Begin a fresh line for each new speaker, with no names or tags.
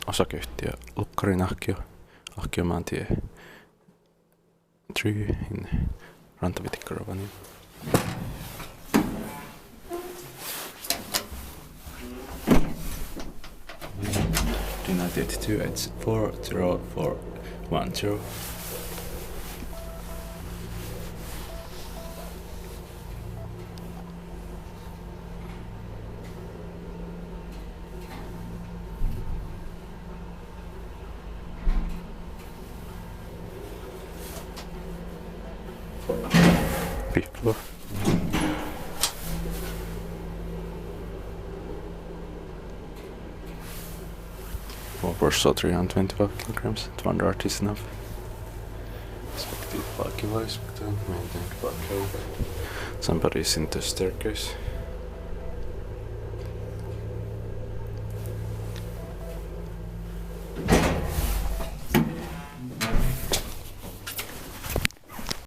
osakeyhtiö Lukkarin Ahkiomaantie 3 in Rantavitikka, Rovaniemi. D92, it's 40410. Fifth floor. Oversaw 325 kilograms, 200 is enough. Expected bulky voice, maintained bulky. Somebody's in the staircase.